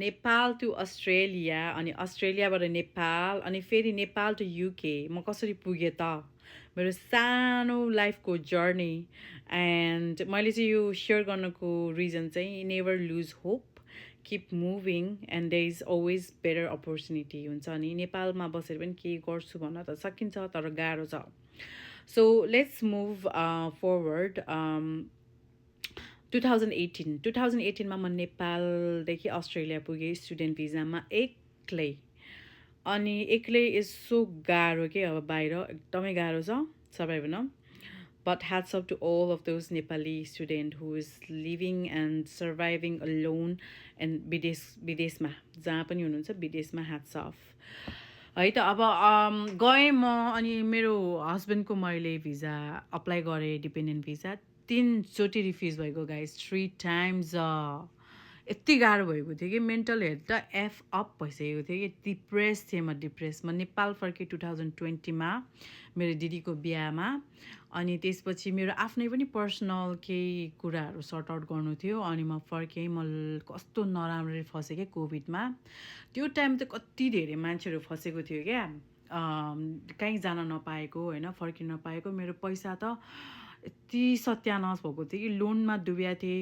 Nepal to Australia अनि अस्ट्रेलियाबाट नेपाल अनि फेरि नेपाल टु युके म कसरी पुगेँ त मेरो सानो लाइफको जर्नी एन्ड मैले चाहिँ यो सेयर गर्नको रिजन चाहिँ never lose hope keep moving and there is always better opportunity हुन्छ नि नेपालमा बसेर पनि केही गर्छु भन्न त सकिन्छ तर गाह्रो छ सो लेट्स मुभ फरवर्ड 2018 मा म नेपालदेखि अस्ट्रेलिया पुगेँ स्टुडेन्ट भिजामा एक्लै अनि एक्लै यसो गाह्रो के अब बाहिर एकदमै गाह्रो छ सर्भाइभ हुन but hats off to all of those Nepali student who is living and surviving alone and विदेशमा जहाँ पनि हुनुहुन्छ विदेशमा hats off है त अब गएँ म अनि मेरो हस्बेन्डको मैले भिजा अप्लाई गरेँ डिपेन्डेन्ट भिजा 3 चोटि रिफ्युज भएको गाइस 3 टाइम्स यति गाह्रो भएको थियो कि मेन्टल हेल्थ त एफ अप भइसकेको थियो कि डिप्रेस थिएँ म नेपाल फर्केँ 2020मा मेरो दिदीको बिहामा अनि त्यसपछि मेरो आफ्नै पनि पर्सनल केही कुराहरू सर्ट आउट गर्नु थियो अनि म फर्केँ म कस्तो नराम्ररी फसेँ क्या कोभिडमा त्यो टाइम त कति धेरै मान्छेहरू फसेको थियो क्या कहीँ जान नपाएको होइन फर्किन नपाएको मेरो पैसा त यति सत्यानाश भएको थियो कि लोनमा डुबिया थिएँ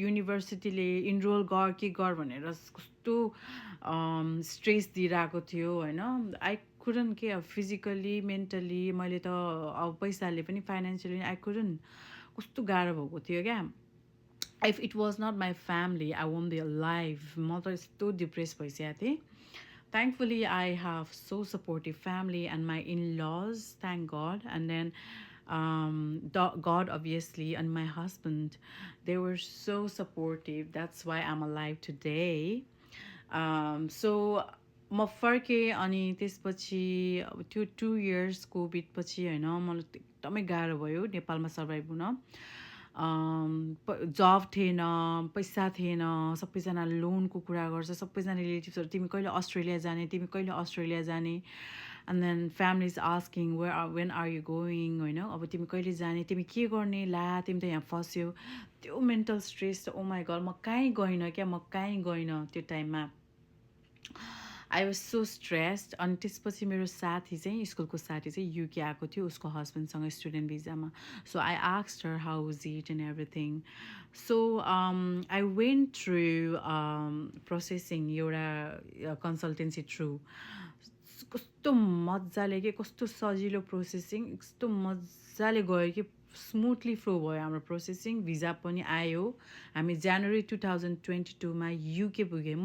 युनिभर्सिटीले इनरोल गर के गर भनेर कस्तो स्ट्रेस दिइरहेको थियो होइन आई कुडन के अब फिजिकली मेन्टली मैले त अब पैसाले पनि फाइनेन्सियली आई कुडन कस्तो गाह्रो भएको थियो क्या if it was not my family I won't be life म त यस्तो डिप्रेस भइसकेको थिएँ thankfully I have so supportive family and my in-laws thank God and then God obviously and my husband they were so supportive that's why I'm alive today so म फर्केँ अनि त्यसपछि अब त्यो 2 years कोभिड पछि होइन मलाई एकदमै गाह्रो भयो नेपालमा सर्भाइभ हुन जब थिएन पैसा थिएन सबैजना लोनको कुरा गर्छ सबैजना रिलेटिभ्सहरू तिमी कहिले अस्ट्रेलिया जाने and then families asking when are you going होइन अब तिमी कहिले जाने तिमी के गर्ने ला तिमी त यहाँ फस्यौ त्यो mental stress oh my God म कहीँ गइनँ क्या म कहीँ गइनँ त्यो टाइममा आई वाज सो स्ट्रेस्ड अनि त्यसपछि मेरो साथी चाहिँ स्कुलको साथी चाहिँ युके आएको थियो उसको हस्बेन्डसँग स्टुडेन्ट भिजामा so I asked her how is it and everything so I went through processing एउटा कन्सल्टेन्सी थ्रु कस्तो मजाले कि कस्तो सजिलो प्रोसेसिङ कस्तो मजाले गयो कि स्मुथली फ्लो भयो हाम्रो प्रोसेसिङ भिजा पनि आयो हामी जनवरी 2022मा युके पुग्यौँ